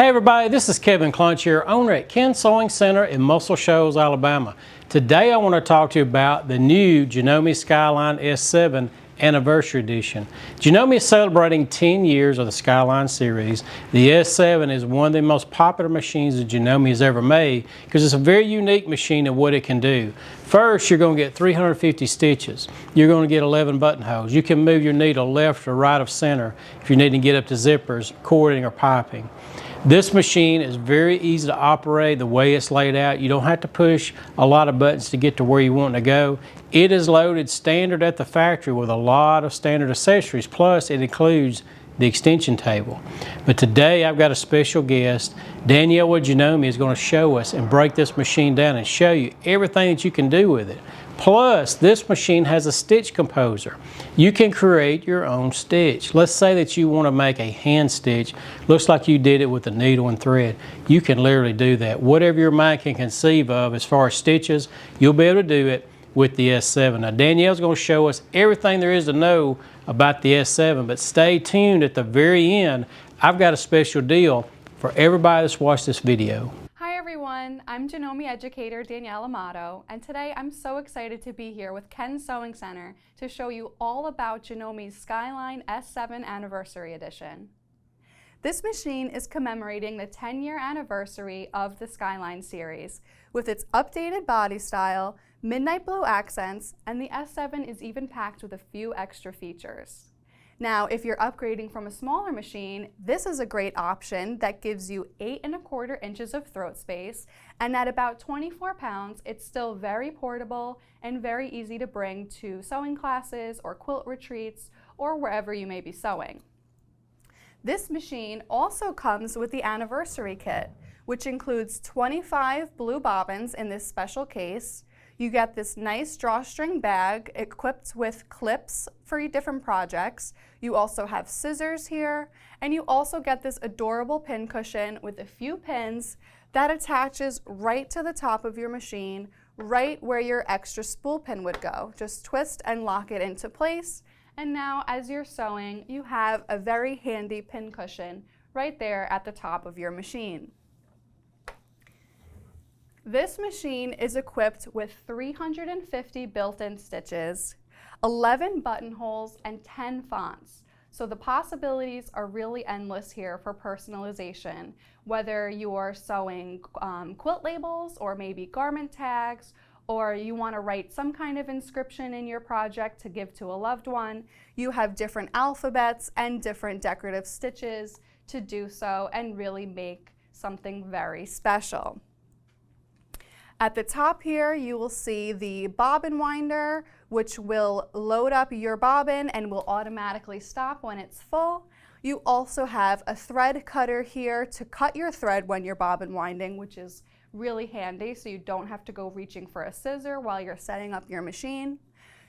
Hey everybody, this is Kevin Clunch here, owner at Ken Sewing Center in Muscle Shoals, Alabama. Today I want to talk to you about the new Janome Skyline S7 Anniversary Edition. Janome is celebrating 10 years of the Skyline series. The S7 is one of the most popular machines that Janome has ever made because it's a very unique machine in what it can do. First, you're going to get 350 stitches. You're going to get 11 buttonholes. You can move your needle left or right of center if you need to get up to zippers, cording, or piping. This machine is very easy to operate the way it's laid out. You don't have to push a lot of buttons to get to where you want to go. It is loaded standard at the factory with a lot of standard accessories, plus it includes the extension table. But today I've got a special guest. Danielle with Janome is going to show us and break this machine down and show you everything that you can do with it. Plus, this machine has a stitch composer. You can create your own stitch. Let's say that you want to make a hand stitch. Looks like you did it with a needle and thread. You can literally do that. Whatever your mind can conceive of as far as stitches, you'll be able to do it with the S7. Now, Danielle's going to show us everything there is to know about the S7, but stay tuned at the very end. I've got a special deal for everybody that's watched this video. Hi everyone, I'm Janome educator Danielle Amato, and today I'm so excited to be here with Ken Sewing Center to show you all about Janome's Skyline S7 Anniversary Edition. This machine is commemorating the 10-year anniversary of the Skyline series with its updated body style, midnight blue accents, and the S7 is even packed with a few extra features. Now, if you're upgrading from a smaller machine, this is a great option that gives you 8¼ inches of throat space, and at about 24 pounds, it's still very portable and very easy to bring to sewing classes or quilt retreats or wherever you may be sewing. This machine also comes with the anniversary kit, which includes 25 blue bobbins in this special case. You get this nice drawstring bag equipped with clips for different projects. You also have scissors here, and you also get this adorable pin cushion with a few pins that attaches right to the top of your machine, right where your extra spool pin would go. Just twist and lock it into place, and now as you're sewing, you have a very handy pin cushion right there at the top of your machine. This machine is equipped with 350 built-in stitches, 11 buttonholes, and 10 fonts. So the possibilities are really endless here for personalization, whether you're sewing quilt labels or maybe garment tags, or you want to write some kind of inscription in your project to give to a loved one. You have different alphabets and different decorative stitches to do so and really make something very special. At the top here, you will see the bobbin winder, which will load up your bobbin and will automatically stop when it's full. You also have a thread cutter here to cut your thread when you're bobbin winding, which is really handy, so you don't have to go reaching for a scissor while you're setting up your machine.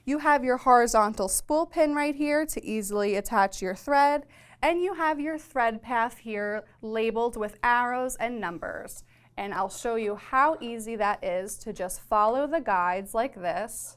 You have your horizontal spool pin right here to easily attach your thread, and you have your thread path here labeled with arrows and numbers. And I'll show you how easy that is to just follow the guides like this,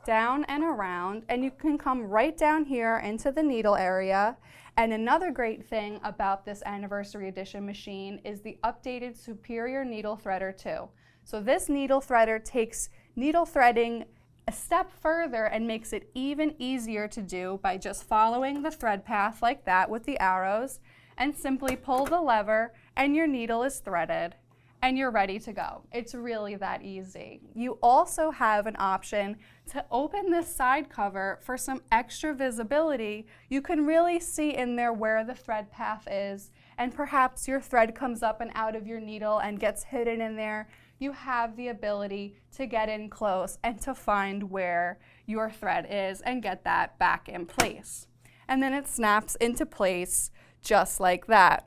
down and around, and you can come right down here into the needle area. And another great thing about this Anniversary Edition machine is the updated Superior Needle Threader 2. So this needle threader takes needle threading a step further and makes it even easier to do by just following the thread path like that with the arrows, and simply pull the lever and your needle is threaded and you're ready to go. It's really that easy. You also have an option to open this side cover for some extra visibility. You can really see in there where the thread path is, and perhaps your thread comes up and out of your needle and gets hidden in there. You have the ability to get in close and to find where your thread is and get that back in place. And then it snaps into place just like that.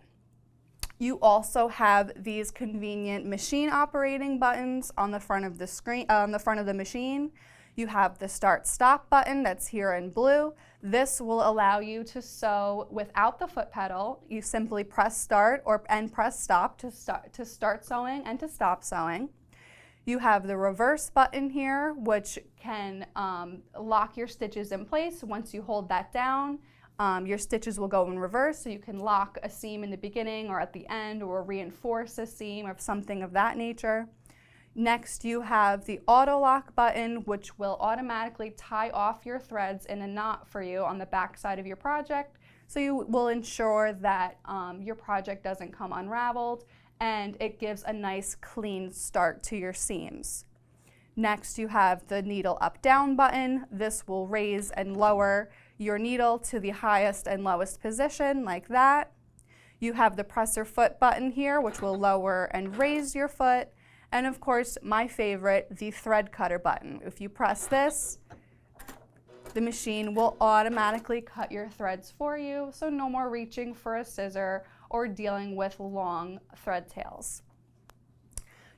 You also have these convenient machine operating buttons on the front of the screen, on the front of the machine. You have the start-stop button that's here in blue. This will allow you to sew without the foot pedal. You simply press start and press stop to start sewing and to stop sewing. You have the reverse button here, which can lock your stitches in place. Once you hold that down, Your stitches will go in reverse, so you can lock a seam in the beginning or at the end, or reinforce a seam or something of that nature. Next, you have the auto lock button, which will automatically tie off your threads in a knot for you on the back side of your project. So you will ensure that your project doesn't come unraveled, and it gives a nice clean start to your seams. Next, you have the needle up-down button. This will raise and lower your needle to the highest and lowest position, like that. You have the presser foot button here, which will lower and raise your foot. And of course, my favorite, the thread cutter button. If you press this, the machine will automatically cut your threads for you, so no more reaching for a scissor or dealing with long thread tails.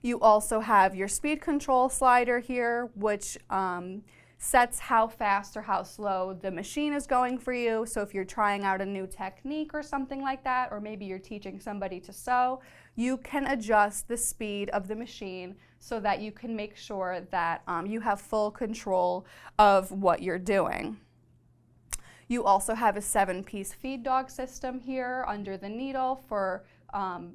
You also have your speed control slider here, which sets how fast or how slow the machine is going for you. So if you're trying out a new technique or something like that, or maybe you're teaching somebody to sew, you can adjust the speed of the machine so that you can make sure that you have full control of what you're doing. You also have a 7-piece feed dog system here under the needle for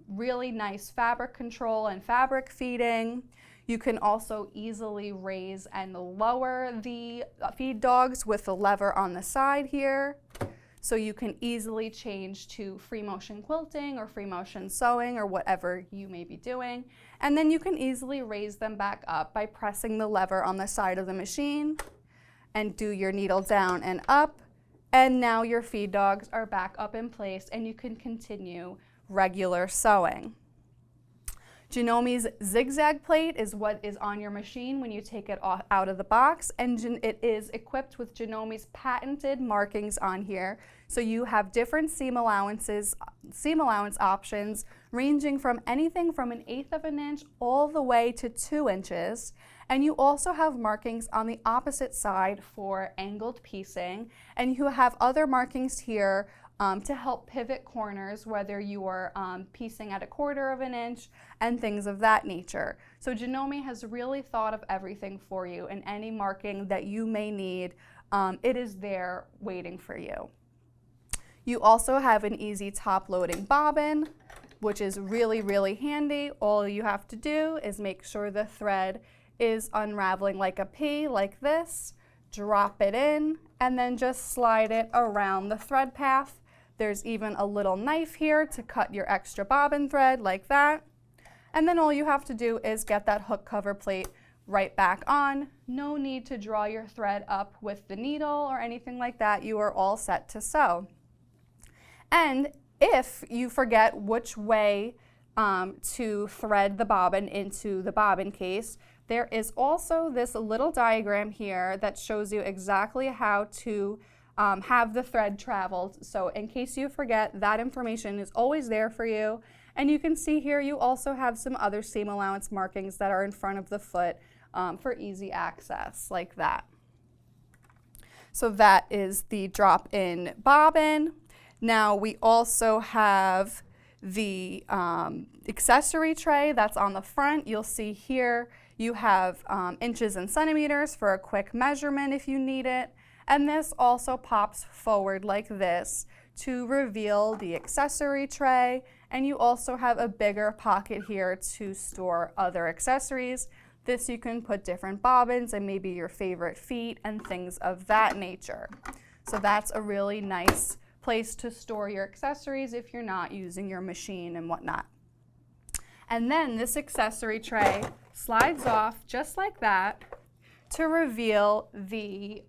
really nice fabric control and fabric feeding. You can also easily raise and lower the feed dogs with the lever on the side here. So you can easily change to free motion quilting or free motion sewing or whatever you may be doing. And then you can easily raise them back up by pressing the lever on the side of the machine and do your needle down and up. And now your feed dogs are back up in place and you can continue regular sewing. Janome's zigzag plate is what is on your machine when you take it out of the box, and it is equipped with Janome's patented markings on here. So you have different seam allowance options ranging from anything from 1/8 of an inch all the way to 2 inches. And you also have markings on the opposite side for angled piecing, and you have other markings here to help pivot corners, whether you are piecing at 1/4 of an inch and things of that nature. So Janome has really thought of everything for you, and any marking that you may need, it is there waiting for you. You also have an easy top loading bobbin, which is really, really handy. All you have to do is make sure the thread is unraveling like a pea, like this, drop it in, and then just slide it around the thread path. There's even a little knife here to cut your extra bobbin thread like that. And then all you have to do is get that hook cover plate right back on. No need to draw your thread up with the needle or anything like that. You are all set to sew. And if you forget which way to thread the bobbin into the bobbin case, there is also this little diagram here that shows you exactly how to have the thread traveled. So in case you forget, that information is always there for you. And you can see here you also have some other seam allowance markings that are in front of the foot for easy access, like that. So that is the drop-in bobbin. Now we also have the accessory tray that's on the front. You'll see here you have inches and centimeters for a quick measurement if you need it. And this also pops forward like this to reveal the accessory tray. And you also have a bigger pocket here to store other accessories. This you can put different bobbins and maybe your favorite feet and things of that nature. So that's a really nice place to store your accessories if you're not using your machine and whatnot. And then this accessory tray slides off just like that to reveal the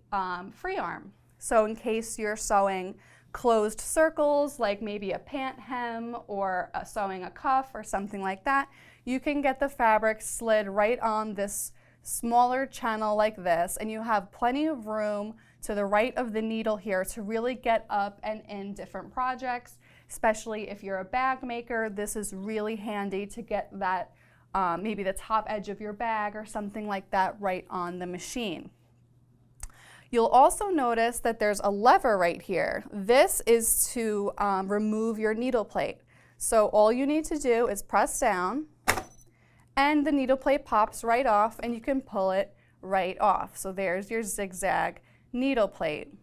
free arm. So in case you're sewing closed circles, like maybe a pant hem or sewing a cuff or something like that, you can get the fabric slid right on this smaller channel like this, and you have plenty of room to the right of the needle here to really get up and in different projects, especially if you're a bag maker. This is really handy to get that maybe the top edge of your bag or something like that right on the machine. You'll also notice that there's a lever right here. This is to remove your needle plate. So all you need to do is press down and the needle plate pops right off and you can pull it right off. So there's your zigzag needle plate.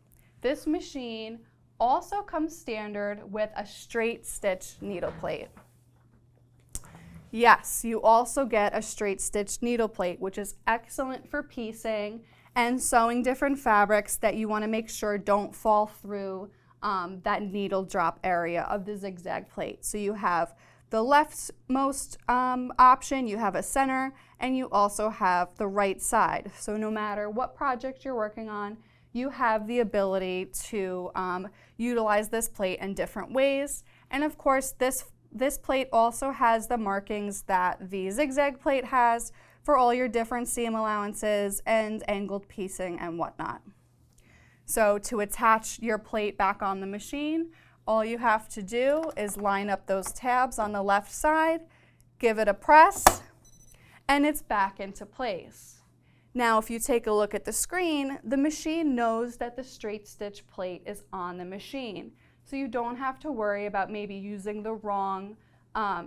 This machine also comes standard with a straight stitch needle plate. Yes, you also get a straight stitch needle plate, which is excellent for piecing and sewing different fabrics that you want to make sure don't fall through that needle drop area of the zigzag plate. So you have the leftmost option, you have a center, and you also have the right side. So no matter what project you're working on, you have the ability to utilize this plate in different ways. And of course, this plate also has the markings that the zigzag plate has for all your different seam allowances and angled piecing and whatnot. So to attach your plate back on the machine, all you have to do is line up those tabs on the left side, give it a press, and it's back into place. Now, if you take a look at the screen, the machine knows that the straight stitch plate is on the machine. So you don't have to worry about maybe using the wrong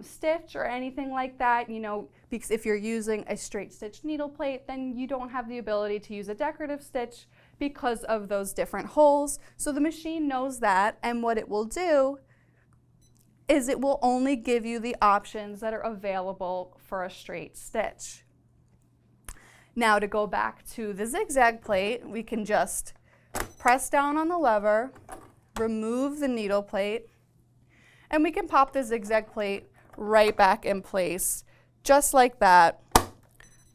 stitch or anything like that, you know, because if you're using a straight stitch needle plate, then you don't have the ability to use a decorative stitch because of those different holes. So the machine knows that, and what it will do is it will only give you the options that are available for a straight stitch. Now to go back to the zigzag plate, we can just press down on the lever, remove the needle plate, and we can pop the zigzag plate right back in place, just like that.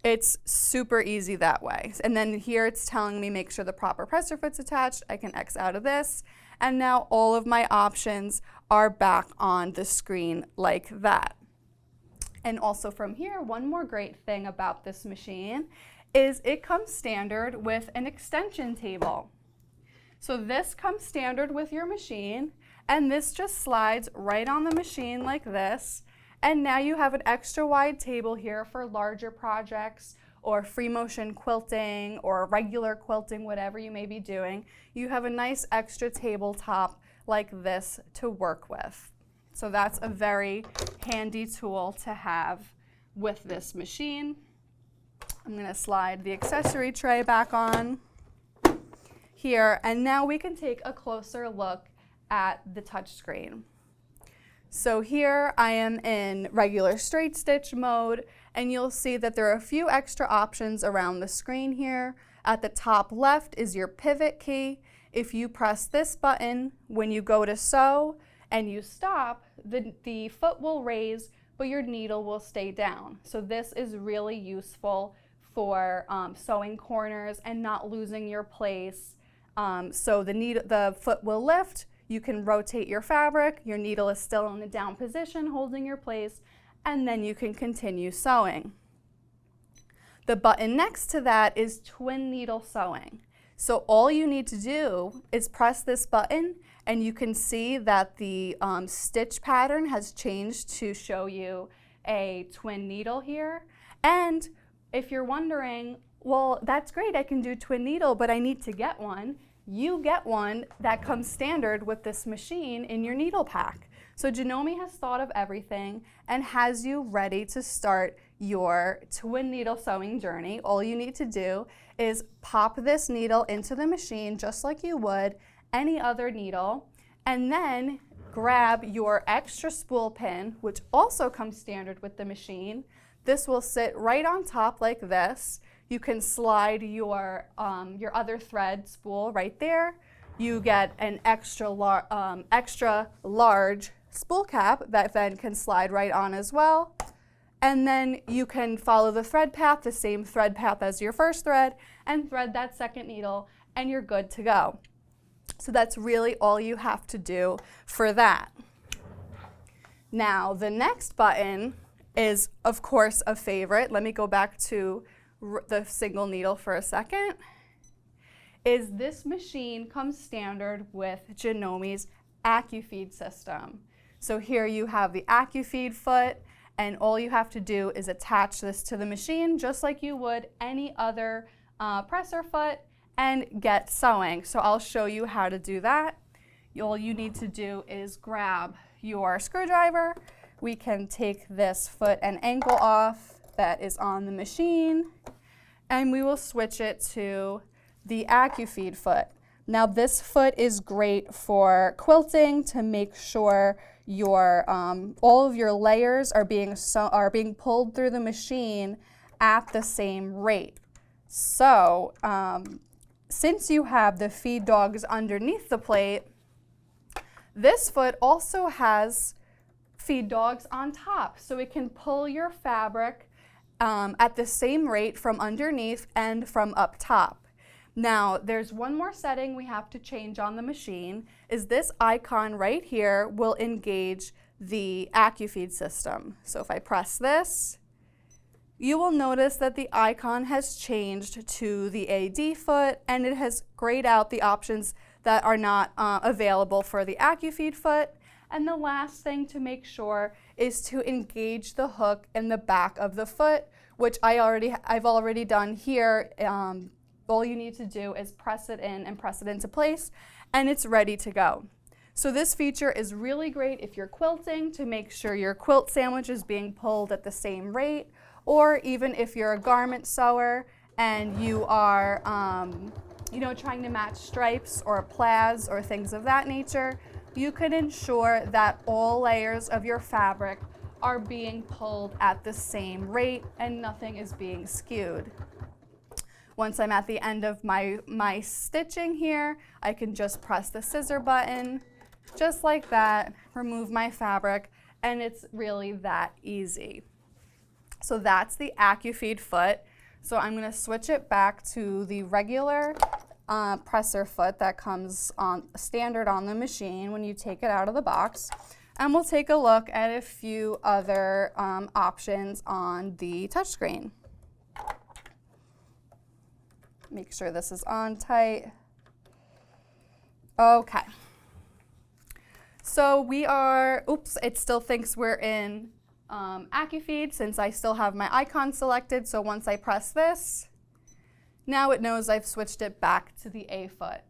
It's super easy that way. And then here it's telling me make sure the proper presser foot's attached. I can X out of this. And now all of my options are back on the screen like that. And also from here, one more great thing about this machine is it comes standard with an extension table. So this comes standard with your machine, and this just slides right on the machine like this. And now you have an extra wide table here for larger projects or free motion quilting or regular quilting, whatever you may be doing. You have a nice extra tabletop like this to work with. So that's a very handy tool to have with this machine. I'm going to slide the accessory tray back on here, and now we can take a closer look at the touch screen. So here I am in regular straight stitch mode, and you'll see that there are a few extra options around the screen here. At the top left is your pivot key. If you press this button, when you go to sew and you stop, the foot will raise, but your needle will stay down. So this is really useful for sewing corners and not losing your place. So the foot will lift, you can rotate your fabric, your needle is still in the down position holding your place, and then you can continue sewing. The button next to that is twin needle sewing. So all you need to do is press this button, and you can see that the stitch pattern has changed to show you a twin needle here. And if you're wondering, well, that's great, I can do twin needle, but I need to get one. You get one that comes standard with this machine in your needle pack. So Janome has thought of everything and has you ready to start your twin needle sewing journey. All you need to do is pop this needle into the machine just like you would any other needle, and then grab your extra spool pin, which also comes standard with the machine. This will sit right on top like this. You can slide your other thread spool right there. You get an extra large spool cap that then can slide right on as well. And then you can follow the thread path, the same thread path as your first thread, and thread that second needle, and you're good to go. So that's really all you have to do for that. Now, the next button is, of course, a favorite. Let me go back to the single needle for a second. Is this machine comes standard with Janome's AcuFeed system. So here you have the AcuFeed foot, and all you have to do is attach this to the machine just like you would any other presser foot and get sewing. So I'll show you how to do that. All you need to do is grab your screwdriver. We can take this foot and ankle off that is on the machine, and we will switch it to the AcuFeed foot. Now this foot is great for quilting to make sure your all of your layers are being pulled through the machine at the same rate. So since you have the feed dogs underneath the plate, this foot also has feed dogs on top, so it can pull your fabric at the same rate from underneath and from up top. Now, there's one more setting we have to change on the machine, is this icon right here will engage the AcuFeed system. So if I press this, you will notice that the icon has changed to the AD foot, and it has grayed out the options that are not available for the AcuFeed foot. And the last thing to make sure is to engage the hook in the back of the foot, which I've already done here. All you need to do is press it in and press it into place, and it's ready to go. So this feature is really great if you're quilting to make sure your quilt sandwich is being pulled at the same rate, or even if you're a garment sewer and you are trying to match stripes or plaids or things of that nature, you can ensure that all layers of your fabric are being pulled at the same rate and nothing is being skewed. Once I'm at the end of my stitching here, I can just press the scissor button, just like that, remove my fabric, and it's really that easy. So that's the AcuFeed foot. So I'm going to switch it back to the regular presser foot that comes on standard on the machine when you take it out of the box. And we'll take a look at a few other options on the touchscreen. Make sure this is on tight. Okay. So we are, oops, it still thinks we're in AcuFeed since I still have my icon selected. So once I press this, now it knows I've switched it back to the A foot.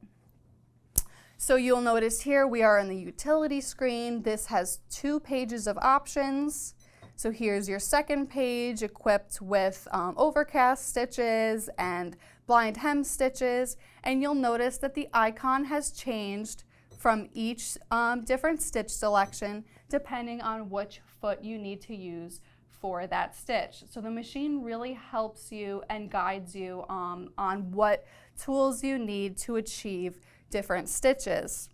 So you'll notice here we are on the utility screen. This has 2 pages of options. So here's your second page equipped with overcast stitches and blind hem stitches, and you'll notice that the icon has changed from each different stitch selection depending on which foot you need to use for that stitch. So the machine really helps you and guides you on what tools you need to achieve different stitches.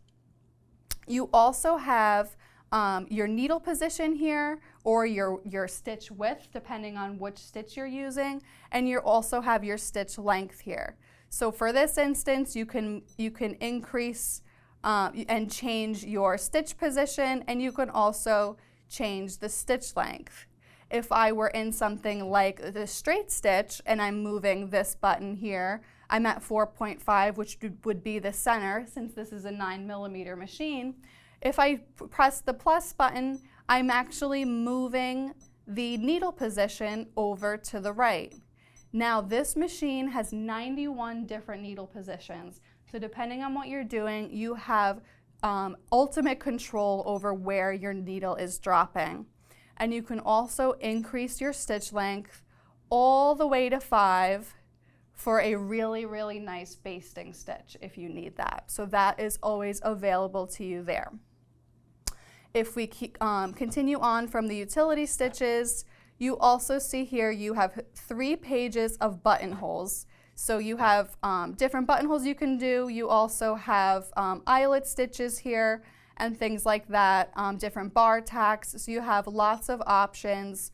You also have your needle position here, or your stitch width depending on which stitch you're using, and you also have your stitch length here. So for this instance, you can increase and change your stitch position, and you can also change the stitch length. If I were in something like the straight stitch and I'm moving this button here, I'm at 4.5, which would be the center since this is a 9mm machine. If I press the plus button, I'm actually moving the needle position over to the right. Now this machine has 91 different needle positions. So depending on what you're doing, you have ultimate control over where your needle is dropping. And you can also increase your stitch length all the way to 5 for a really, really nice basting stitch if you need that. So that is always available to you there. If we continue on from the utility stitches, you also see here you have 3 pages of buttonholes. So you have different buttonholes you can do. You also have eyelet stitches here and things like that, different bar tacks. So you have lots of options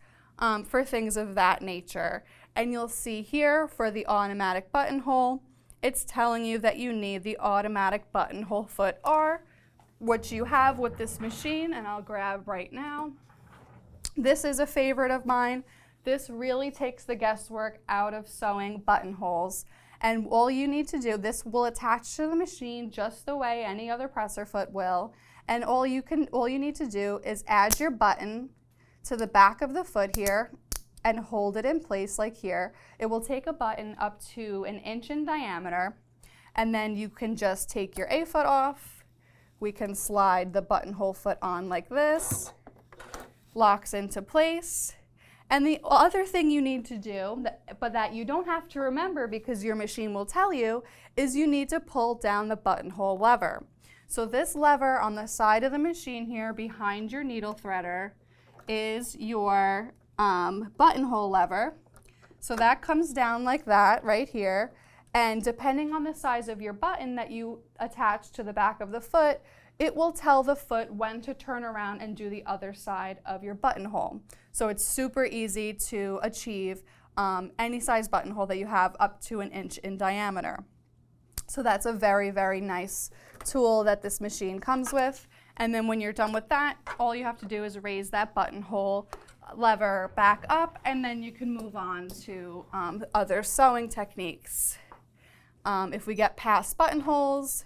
for things of that nature. And you'll see here for the automatic buttonhole, it's telling you that you need the automatic buttonhole foot R, which you have with this machine, and I'll grab right now. This is a favorite of mine. This really takes the guesswork out of sewing buttonholes. And all you need to do, this will attach to the machine just the way any other presser foot will. And all you need to do is add your button to the back of the foot here and hold it in place like here. It will take a button up to 1 inch in diameter, and then you can just take your A foot off. We can slide the buttonhole foot on like this, locks into place, And the other thing you need to do, but that you don't have to remember because your machine will tell you, is you need to pull down the buttonhole lever. So this lever on the side of the machine here behind your needle threader is your buttonhole lever. So that comes down like that right here. And depending on the size of your button that you attach to the back of the foot, it will tell the foot when to turn around and do the other side of your buttonhole. So it's super easy to achieve any size buttonhole that you have up to 1 inch in diameter. So that's a very, very nice tool that this machine comes with. And then when you're done with that, all you have to do is raise that buttonhole lever back up, and then you can move on to other sewing techniques. If we get past buttonholes,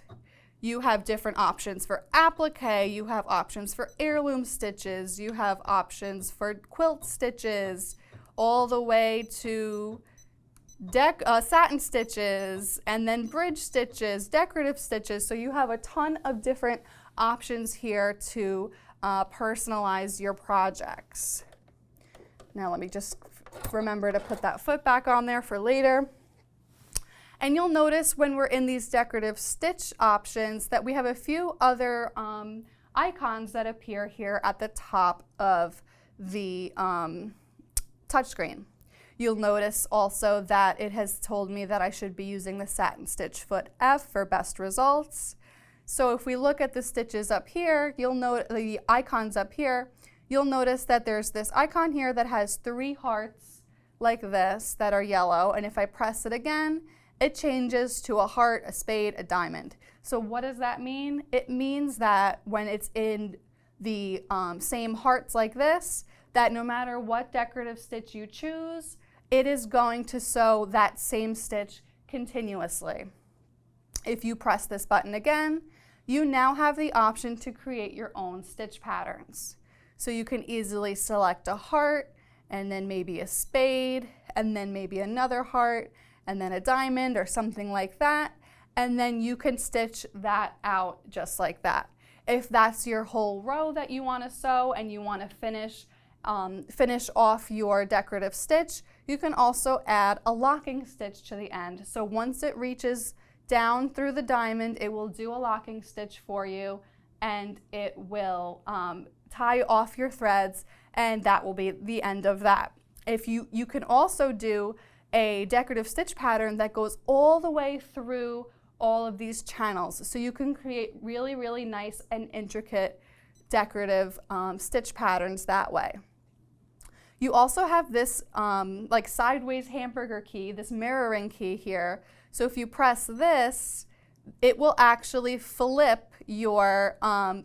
you have different options for applique, you have options for heirloom stitches, you have options for quilt stitches, all the way to satin stitches, and then bridge stitches, decorative stitches. So you have a ton of different options here to personalize your projects. Now let me just remember to put that foot back on there for later. And you'll notice when we're in these decorative stitch options that we have a few other icons that appear here at the top of the touchscreen. You'll notice also that it has told me that I should be using the satin stitch foot F for best results. So if we look at the stitches up here, you'll note the icons up here, you'll notice that there's this icon here that has 3 hearts like this that are yellow, and if I press it again, it changes to a heart, a spade, a diamond. So what does that mean? It means that when it's in the same hearts like this, that no matter what decorative stitch you choose, it is going to sew that same stitch continuously. If you press this button again, you now have the option to create your own stitch patterns. So you can easily select a heart, and then maybe a spade, and then maybe another heart, and then a diamond or something like that, and then you can stitch that out just like that. If that's your whole row that you want to sew and you want to finish off your decorative stitch, you can also add a locking stitch to the end. So once it reaches down through the diamond, it will do a locking stitch for you, and it will tie off your threads, and that will be the end of that. If you can also do a decorative stitch pattern that goes all the way through all of these channels. So you can create really, really nice and intricate decorative stitch patterns that way. You also have this like sideways hamburger key, this mirroring key here. So if you press this, it will actually flip your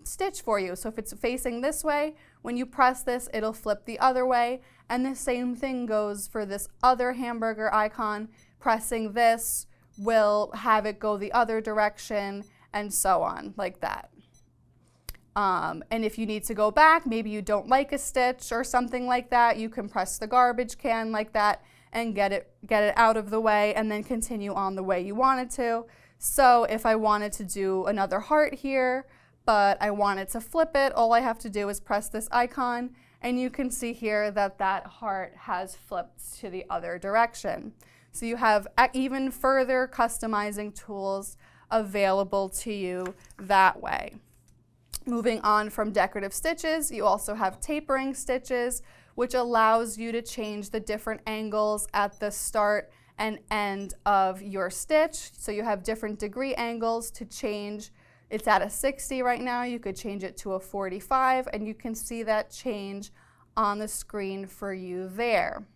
stitch for you. So if it's facing this way, when you press this, it'll flip the other way. And the same thing goes for this other hamburger icon. Pressing this will have it go the other direction, and so on, like that. And if you need to go back, maybe you don't like a stitch or something like that, you can press the garbage can like that and get it out of the way, and then continue on the way you wanted to. So if I wanted to do another heart here, but I wanted to flip it, all I have to do is press this icon, and you can see here that that heart has flipped to the other direction. So you have even further customizing tools available to you that way. Moving on from decorative stitches, you also have tapering stitches, which allows you to change the different angles at the start and end of your stitch. So you have different degree angles to change. It's at a 60 right now. You could change it to a 45, and you can see that change on the screen for you there.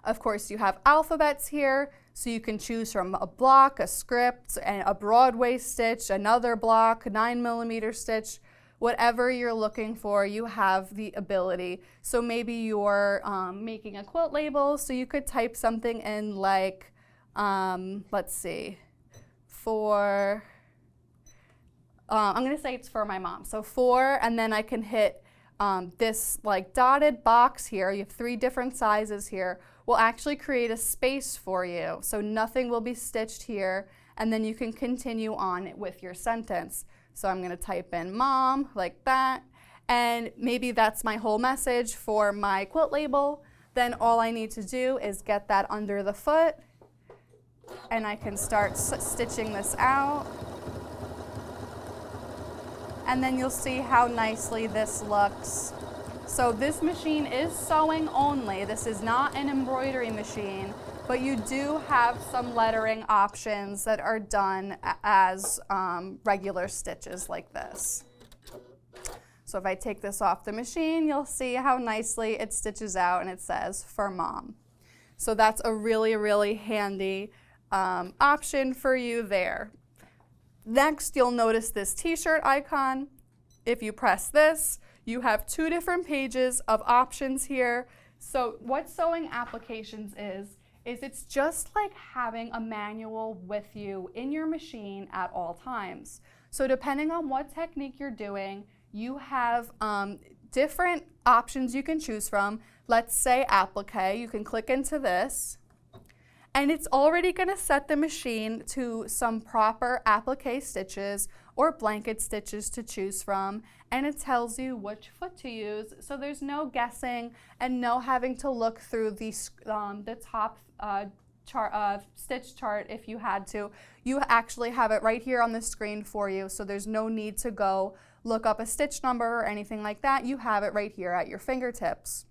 Of course, you have alphabets here, so you can choose from a block, a script, and a Broadway stitch, another block, 9mm stitch, whatever you're looking for, you have the ability. So maybe you're making a quilt label, so you could type something in like, let's see, for, I'm gonna say it's for my mom. So for, and then I can hit this like dotted box here. You have 3 different sizes here. Will actually create a space for you. So nothing will be stitched here, and then you can continue on with your sentence. So I'm gonna type in mom like that, and maybe that's my whole message for my quilt label, then all I need to do is get that under the foot, and I can start stitching this out. And then you'll see how nicely this looks. So this machine is sewing only. This is not an embroidery machine, but you do have some lettering options that are done as regular stitches like this. So if I take this off the machine, you'll see how nicely it stitches out and it says for mom. So that's a really, really handy option for you there. Next, you'll notice this t-shirt icon. If you press this, you have two different pages of options here. So what sewing applications is it's just like having a manual with you in your machine at all times. So depending on what technique you're doing, you have different options you can choose from. Let's say applique, you can click into this, and it's already going to set the machine to some proper applique stitches or blanket stitches to choose from, and it tells you which foot to use, so there's no guessing and no having to look through the top stitch chart if you had to. You actually have it right here on the screen for you, so there's no need to go look up a stitch number or anything like that. You have it right here at your fingertips.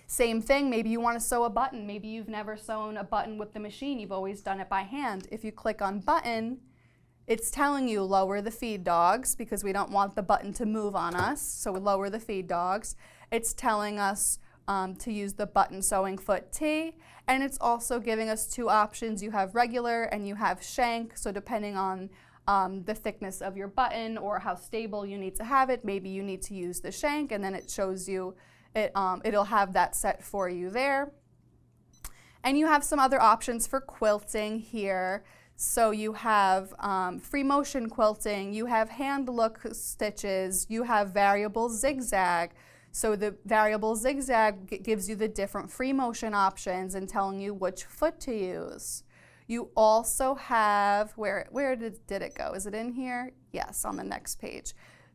Same thing, maybe you want to sew a button. Maybe you've never sewn a button with the machine. You've always done it by hand. If you click on button, it's telling you lower the feed dogs because we don't want the button to move on us, so we lower the feed dogs. It's telling us to use the button sewing foot T, and it's also giving us two options. You have regular and you have shank, so depending on the thickness of your button or how stable you need to have it, maybe you need to use the shank, and then it shows you it'll have that set for you there. And you have some other options for quilting here. So you have free motion quilting, you have hand look stitches, you have variable zigzag. So the variable zigzag gives you the different free motion options and telling you which foot to use. You also have, where did it go? Is it in here? Yes, on the next page.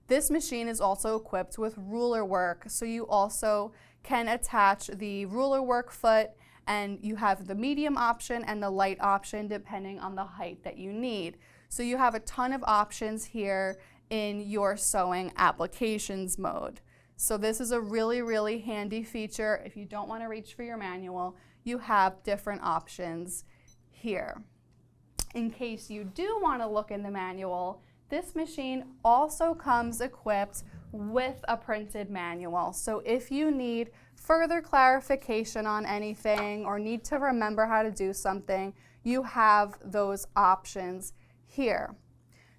This machine is also equipped with ruler work, so you also can attach the ruler work foot, and you have the medium option and the light option depending on the height that you need. So you have a ton of options here in your sewing applications mode. So this is a really, really handy feature. If you don't want to reach for your manual, you have different options here. In case you do want to look in the manual, this machine also comes equipped with a printed manual. So if you need further clarification on anything or need to remember how to do something, you have those options here.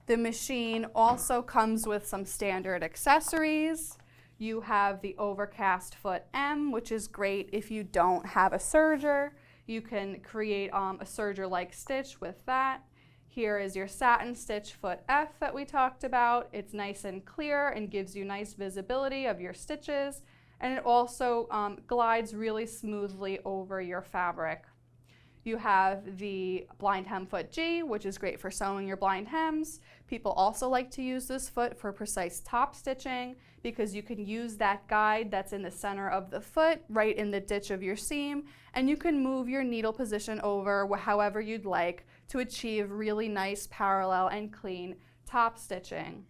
The machine also comes with some standard accessories. You have the overcast foot M, which is great if you don't have a serger. You can create a serger-like stitch with that. Here is your satin stitch foot F that we talked about. It's nice and clear and gives you nice visibility of your stitches, and it also glides really smoothly over your fabric. You have the blind hem foot G, which is great for sewing your blind hems. People also like to use this foot for precise top stitching because you can use that guide that's in the center of the foot right in the ditch of your seam, and you can move your needle position over however you'd like to achieve really nice parallel and clean top stitching.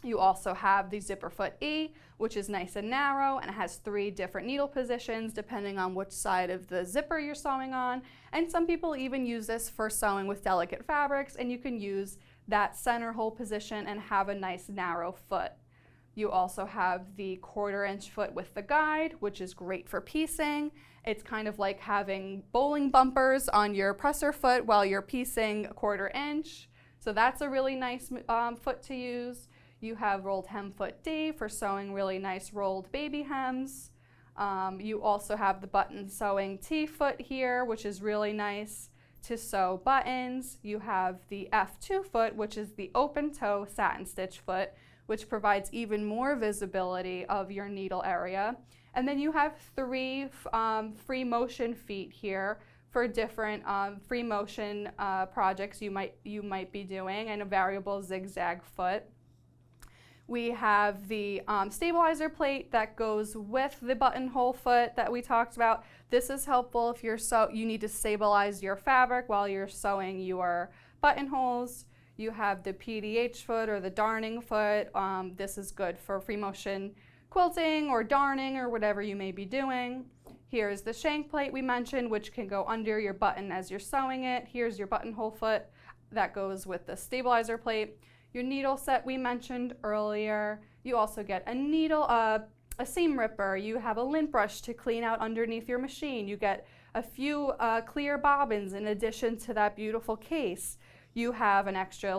You also have the zipper foot E, which is nice and narrow and it has 3 different needle positions depending on which side of the zipper you're sewing on. And some people even use this for sewing with delicate fabrics, and you can use that center hole position and have a nice narrow foot. You also have the 1/4 inch foot with the guide, which is great for piecing. It's kind of like having bowling bumpers on your presser foot while you're piecing 1/4 inch. So that's a really nice foot to use. You have rolled hem foot D for sewing really nice rolled baby hems. You also have the button sewing T foot here, which is really nice to sew buttons. You have the F2 foot, which is the open toe satin stitch foot, which provides even more visibility of your needle area. And then you have 3 free motion feet here for different free motion projects you might be doing, and a variable zigzag foot. We have the stabilizer plate that goes with the buttonhole foot that we talked about. This is helpful if you need to stabilize your fabric while you're sewing your buttonholes. You have the PDH foot or the darning foot. This is good for free motion quilting or darning or whatever you may be doing. Here's the shank plate we mentioned, which can go under your button as you're sewing it. Here's your buttonhole foot that goes with the stabilizer plate. Your needle set we mentioned earlier. You also get a needle, a seam ripper. You have a lint brush to clean out underneath your machine. You get a few clear bobbins in addition to that beautiful case. You have an extra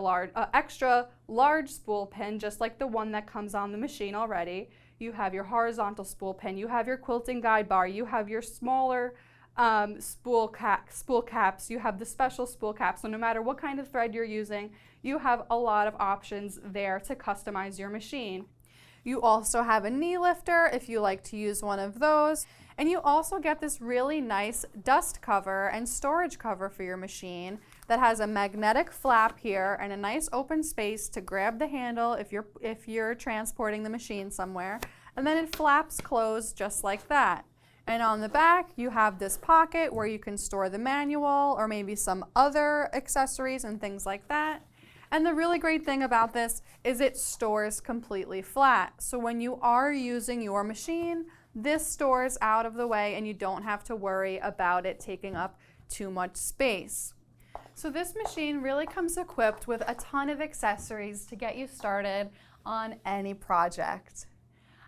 large spool pin, just like the one that comes on the machine already. You have your horizontal spool pin. You have your quilting guide bar. You have your smaller spool caps. You have the special spool caps. So no matter what kind of thread you're using, you have a lot of options there to customize your machine. You also have a knee lifter if you like to use one of those. And you also get this really nice dust cover and storage cover for your machine that has a magnetic flap here and a nice open space to grab the handle if you're transporting the machine somewhere. And then it flaps closed just like that. And on the back, you have this pocket where you can store the manual or maybe some other accessories and things like that. And the really great thing about this is it stores completely flat. So when you are using your machine, this stores out of the way and you don't have to worry about it taking up too much space. So this machine really comes equipped with a ton of accessories to get you started on any project.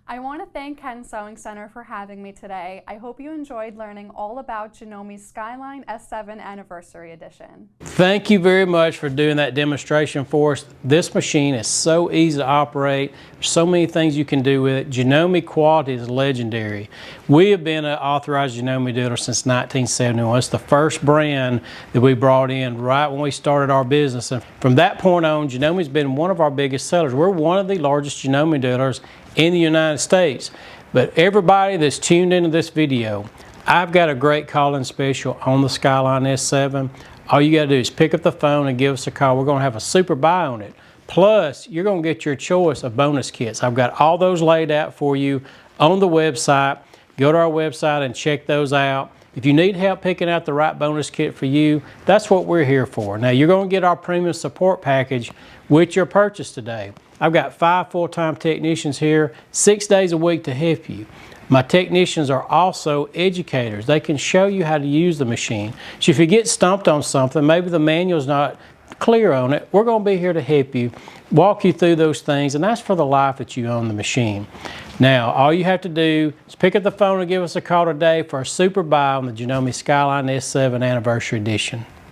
I want to thank Ken Sewing Center for having me today. I hope you enjoyed learning all about Janome Skyline S7 Anniversary Edition. Thank you very much for doing that demonstration for us. This machine is so easy to operate. There's so many things you can do with it. Janome quality is legendary. We have been an authorized Janome dealer since 1971. It's the first brand that we brought in right when we started our business. And from that point on, Janome's been one of our biggest sellers. We're one of the largest Janome dealers in the United States. But everybody that's tuned into this video, I've got a great call-in special on the Skyline S7. All you gotta do is pick up the phone and give us a call. We're gonna have a super buy on it. Plus, you're gonna get your choice of bonus kits. I've got all those laid out for you on the website. Go to our website and check those out. If you need help picking out the right bonus kit for you, that's what we're here for. Now, you're gonna get our premium support package with your purchase today. I've got 5 full-time technicians here, 6 days a week to help you. My technicians are also educators. They can show you how to use the machine. So if you get stumped on something, maybe the manual's not clear on it, we're going to be here to help you, walk you through those things, and that's for the life that you own the machine. Now, all you have to do is pick up the phone and give us a call today for a super buy on the Janome Skyline S7 Anniversary Edition.